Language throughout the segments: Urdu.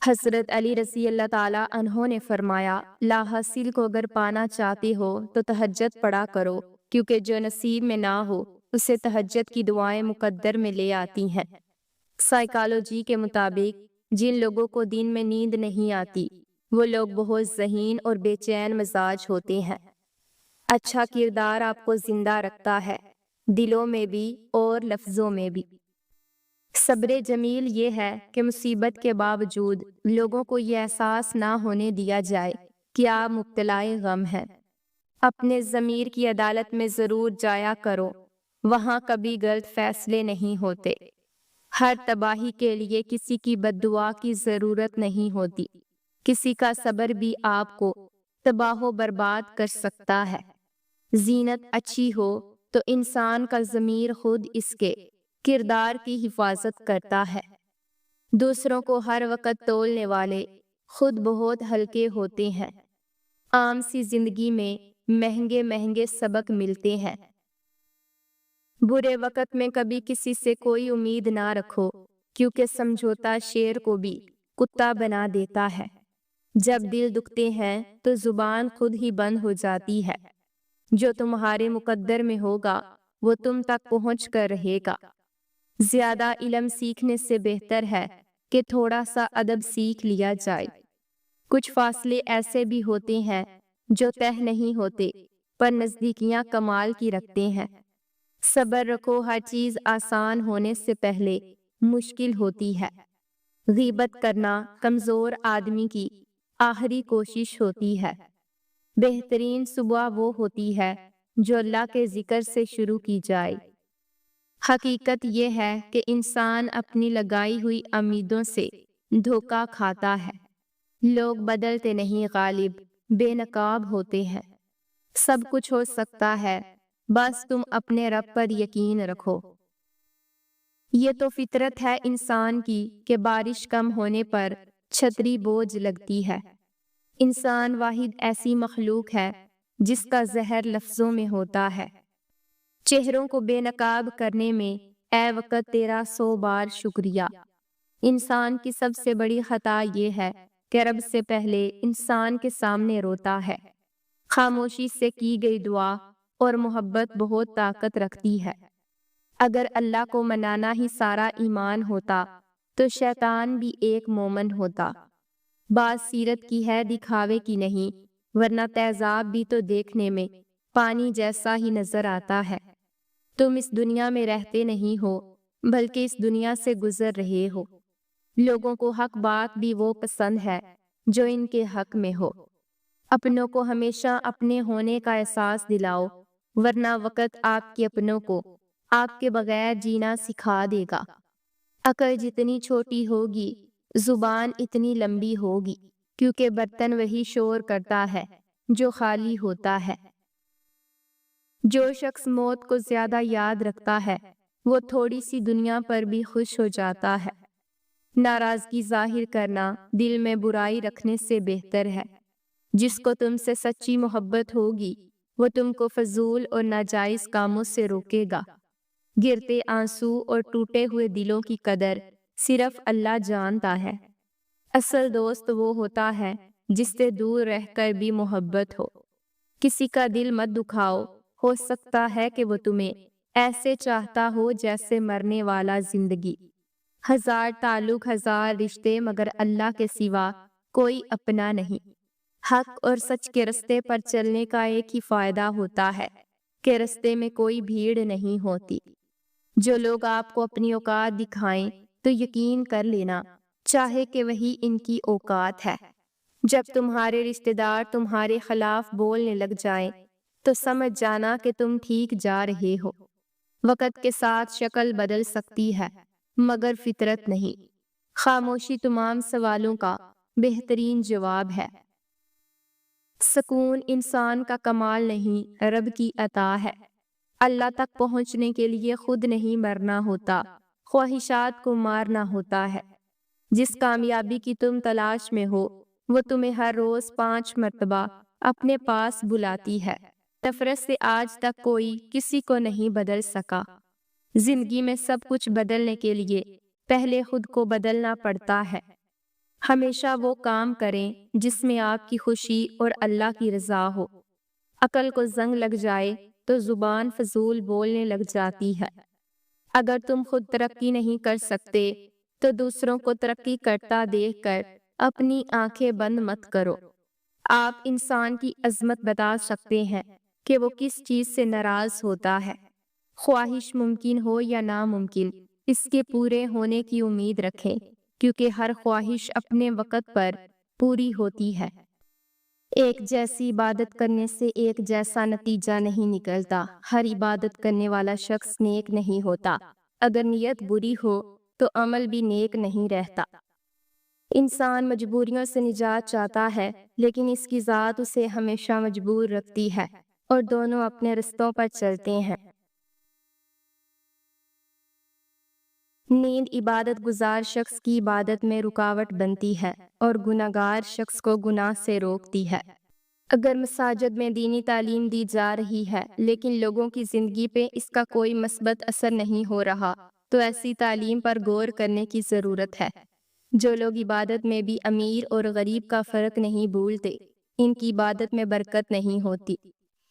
حضرت علی رضی اللہ تعالیٰ عنہ نے فرمایا، لا حاصل کو اگر پانا چاہتے ہو تو تہجد پڑھا کرو، کیونکہ جو نصیب میں نہ ہو اسے تہجد کی دعائیں مقدر میں لے آتی ہیں۔ سائیکالوجی کے مطابق جن لوگوں کو دن میں نیند نہیں آتی وہ لوگ بہت ذہین اور بے چین مزاج ہوتے ہیں۔ اچھا کردار آپ کو زندہ رکھتا ہے، دلوں میں بھی اور لفظوں میں بھی۔ صبر جمیل یہ ہے کہ مصیبت کے باوجود لوگوں کو یہ احساس نہ ہونے دیا جائے کہ آپ مبتلا غم ہیں۔ اپنے ضمیر کی عدالت میں ضرور جایا کرو، وہاں کبھی غلط فیصلے نہیں ہوتے۔ ہر تباہی کے لیے کسی کی بد دعا کی ضرورت نہیں ہوتی، کسی کا صبر بھی آپ کو تباہ و برباد کر سکتا ہے۔ زینت اچھی ہو تو انسان کا ضمیر خود اس کے کردار کی حفاظت کرتا ہے۔ دوسروں کو ہر وقت تولنے والے خود بہت ہلکے ہوتے ہیں۔ عام سی زندگی میں مہنگے مہنگے سبق ملتے ہیں۔ برے وقت میں کبھی کسی سے کوئی امید نہ رکھو، کیونکہ سمجھوتا شیر کو بھی کتا بنا دیتا ہے۔ جب دل دکھتے ہیں تو زبان خود ہی بند ہو جاتی ہے۔ جو تمہارے مقدر میں ہوگا وہ تم تک پہنچ کر رہے گا۔ زیادہ علم سیکھنے سے بہتر ہے کہ تھوڑا سا ادب سیکھ لیا جائے۔ کچھ فاصلے ایسے بھی ہوتے ہیں جو طے نہیں ہوتے پر نزدیکیاں کمال کی رکھتے ہیں۔ صبر رکھو، ہر چیز آسان ہونے سے پہلے مشکل ہوتی ہے۔ غیبت کرنا کمزور آدمی کی آخری کوشش ہوتی ہے۔ بہترین صبح وہ ہوتی ہے جو اللہ کے ذکر سے شروع کی جائے۔ حقیقت یہ ہے کہ انسان اپنی لگائی ہوئی امیدوں سے دھوکا کھاتا ہے۔ لوگ بدلتے نہیں غالب، بے نقاب ہوتے ہیں۔ سب کچھ ہو سکتا ہے، بس تم اپنے رب پر یقین رکھو۔ یہ تو فطرت ہے انسان کی کہ بارش کم ہونے پر چھتری بوجھ لگتی ہے۔ انسان واحد ایسی مخلوق ہے جس کا زہر لفظوں میں ہوتا ہے۔ چہروں کو بے نقاب کرنے میں اے وقت تیرا 100 بار شکریہ۔ انسان کی سب سے بڑی خطا یہ ہے کہ رب سے پہلے انسان کے سامنے روتا ہے۔ خاموشی سے کی گئی دعا اور محبت بہت طاقت رکھتی ہے۔ اگر اللہ کو منانا ہی سارا ایمان ہوتا تو شیطان بھی ایک مومن ہوتا۔ بات سیرت کی ہے، دکھاوے کی نہیں، ورنہ تیزاب بھی تو دیکھنے میں پانی جیسا ہی نظر آتا ہے۔ تم اس دنیا میں رہتے نہیں ہو بلکہ اس دنیا سے گزر رہے ہو۔ لوگوں کو حق بات بھی وہ پسند ہے جو ان کے حق میں ہو۔ اپنوں کو ہمیشہ اپنے ہونے کا احساس دلاؤ، ورنہ وقت آپ کے اپنوں کو آپ کے بغیر جینا سکھا دے گا۔ عقل جتنی چھوٹی ہوگی زبان اتنی لمبی ہوگی، کیونکہ برتن وہی شور کرتا ہے جو خالی ہوتا ہے۔ جو شخص موت کو زیادہ یاد رکھتا ہے وہ تھوڑی سی دنیا پر بھی خوش ہو جاتا ہے۔ ناراضگی ظاہر کرنا دل میں برائی رکھنے سے بہتر ہے۔ جس کو تم سے سچی محبت ہوگی وہ تم کو فضول اور ناجائز کاموں سے روکے گا۔ گرتے آنسو اور ٹوٹے ہوئے دلوں کی قدر صرف اللہ جانتا ہے۔ اصل دوست وہ ہوتا ہے جس سے دور رہ کر بھی محبت ہو۔ کسی کا دل مت دکھاؤ، ہو سکتا ہے کہ وہ تمہیں ایسے چاہتا ہو جیسے مرنے والا زندگی۔ ہزار تعلق، ہزار رشتے، مگر اللہ کے سوا کوئی اپنا نہیں۔ حق اور سچ کے رستے پر چلنے کا ایک ہی فائدہ ہوتا ہے کہ رستے میں کوئی بھیڑ نہیں ہوتی۔ جو لوگ آپ کو اپنی اوقات دکھائیں تو یقین کر لینا چاہے کہ وہی ان کی اوقات ہے۔ جب تمہارے رشتہ دار تمہارے خلاف بولنے لگ جائیں تو سمجھ جانا کہ تم ٹھیک جا رہے ہو۔ وقت کے ساتھ شکل بدل سکتی ہے مگر فطرت نہیں۔ خاموشی تمام سوالوں کا بہترین جواب ہے۔ سکون انسان کا کمال نہیں، رب کی عطا ہے۔ اللہ تک پہنچنے کے لیے خود نہیں مرنا ہوتا، خواہشات کو مارنا ہوتا ہے۔ جس کامیابی کی تم تلاش میں ہو وہ تمہیں ہر روز 5 مرتبہ اپنے پاس بلاتی ہے۔ نفرت سے آج تک کوئی کسی کو نہیں بدل سکا۔ زندگی میں سب کچھ بدلنے کے لیے پہلے خود کو بدلنا پڑتا ہے۔ ہمیشہ وہ کام کریں جس میں آپ کی خوشی اور اللہ کی رضا ہو۔ عقل کو زنگ لگ جائے تو زبان فضول بولنے لگ جاتی ہے۔ اگر تم خود ترقی نہیں کر سکتے تو دوسروں کو ترقی کرتا دیکھ کر اپنی آنکھیں بند مت کرو۔ آپ انسان کی عظمت بتا سکتے ہیں کہ وہ کس چیز سے ناراض ہوتا ہے۔ خواہش ممکن ہو یا ناممکن، اس کے پورے ہونے کی امید رکھیں، کیونکہ ہر خواہش اپنے وقت پر پوری ہوتی ہے۔ ایک جیسی عبادت کرنے سے ایک جیسا نتیجہ نہیں نکلتا۔ ہر عبادت کرنے والا شخص نیک نہیں ہوتا۔ اگر نیت بری ہو تو عمل بھی نیک نہیں رہتا۔ انسان مجبوریوں سے نجات چاہتا ہے، لیکن اس کی ذات اسے ہمیشہ مجبور رکھتی ہے، اور دونوں اپنے رستوں پر چلتے ہیں۔ نیند عبادت گزار شخص کی عبادت میں رکاوٹ بنتی ہے اور گناہگار شخص کو گناہ سے روکتی ہے۔ اگر مساجد میں دینی تعلیم دی جا رہی ہے لیکن لوگوں کی زندگی پہ اس کا کوئی مثبت اثر نہیں ہو رہا تو ایسی تعلیم پر غور کرنے کی ضرورت ہے۔ جو لوگ عبادت میں بھی امیر اور غریب کا فرق نہیں بھولتے، ان کی عبادت میں برکت نہیں ہوتی۔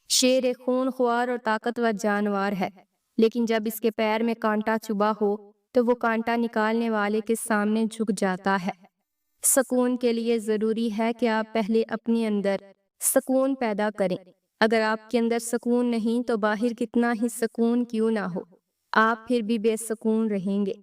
شیر ایک خون خوار اور طاقتور جانور ہے، لیکن جب اس کے پیر میں کانٹا چبھا ہو تو وہ کانٹا نکالنے والے کے سامنے جھک جاتا ہے۔ سکون کے لیے ضروری ہے کہ آپ پہلے اپنے اندر سکون پیدا کریں۔ اگر آپ کے اندر سکون نہیں تو باہر کتنا ہی سکون کیوں نہ ہو، آپ پھر بھی بے سکون رہیں گے۔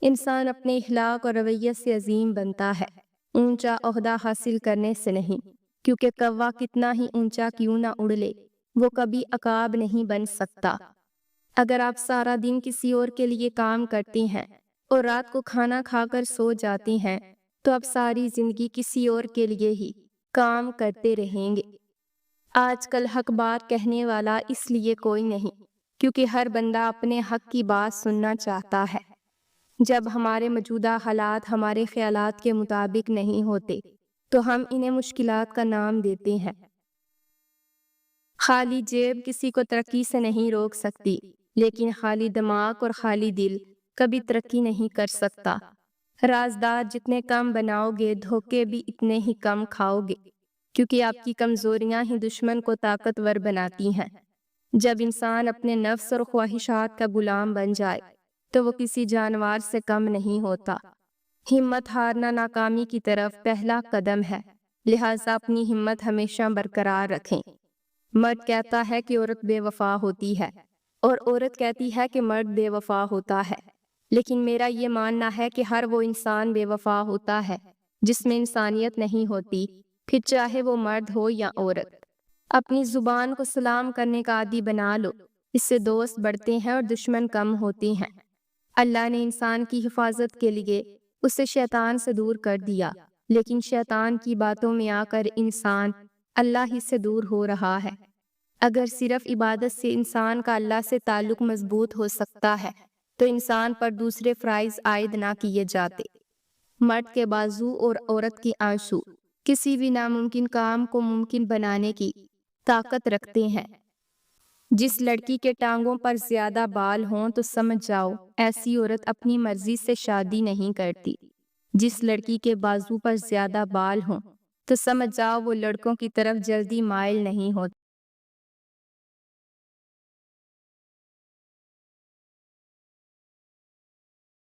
انسان اپنے اخلاق اور رویے سے عظیم بنتا ہے، اونچا عہدہ حاصل کرنے سے نہیں، کیونکہ کوا کتنا ہی اونچا کیوں نہ اڑ لے، وہ کبھی عقاب نہیں بن سکتا۔ اگر آپ سارا دن کسی اور کے لیے کام کرتی ہیں اور رات کو کھانا کھا کر سو جاتی ہیں تو آپ ساری زندگی کسی اور کے لیے ہی کام کرتے رہیں گے۔ آج کل حق بات کہنے والا اس لیے کوئی نہیں کیونکہ ہر بندہ اپنے حق کی بات سننا چاہتا ہے۔ جب ہمارے موجودہ حالات ہمارے خیالات کے مطابق نہیں ہوتے تو ہم انہیں مشکلات کا نام دیتے ہیں۔ خالی جیب کسی کو ترقی سے نہیں روک سکتی، لیکن خالی دماغ اور خالی دل کبھی ترقی نہیں کر سکتا۔ رازدار جتنے کم بناؤ گے، دھوکے بھی اتنے ہی کم کھاؤ گے، کیونکہ آپ کی کمزوریاں ہی دشمن کو طاقتور بناتی ہیں۔ جب انسان اپنے نفس اور خواہشات کا غلام بن جائے تو وہ کسی جانور سے کم نہیں ہوتا۔ ہمت ہارنا ناکامی کی طرف پہلا قدم ہے، لہٰذا اپنی ہمت ہمیشہ برقرار رکھیں۔ مرد کہتا ہے کہ عورت بے وفا ہوتی ہے اور عورت کہتی ہے کہ مرد بے وفا ہوتا ہے، لیکن میرا یہ ماننا ہے کہ ہر وہ انسان بے وفا ہوتا ہے جس میں انسانیت نہیں ہوتی، پھر چاہے وہ مرد ہو یا عورت۔ اپنی زبان کو سلام کرنے کا عادی بنا لو، اس سے دوست بڑھتے ہیں اور دشمن کم ہوتے ہیں۔ اللہ نے انسان کی حفاظت کے لیے اسے شیطان سے دور کر دیا، لیکن شیطان کی باتوں میں آ کر انسان اللہ ہی سے دور ہو رہا ہے۔ اگر صرف عبادت سے انسان کا اللہ سے تعلق مضبوط ہو سکتا ہے تو انسان پر دوسرے فرائض عائد نہ کیے جاتے۔ مرد کے بازو اور عورت کی آنسو کسی بھی ناممکن کام کو ممکن بنانے کی طاقت رکھتے ہیں۔ جس لڑکی کے ٹانگوں پر زیادہ بال ہوں تو سمجھ جاؤ ایسی عورت اپنی مرضی سے شادی نہیں کرتی۔ جس لڑکی کے بازو پر زیادہ بال ہوں تو سمجھ جاؤ وہ لڑکوں کی طرف جلدی مائل نہیں ہوتی۔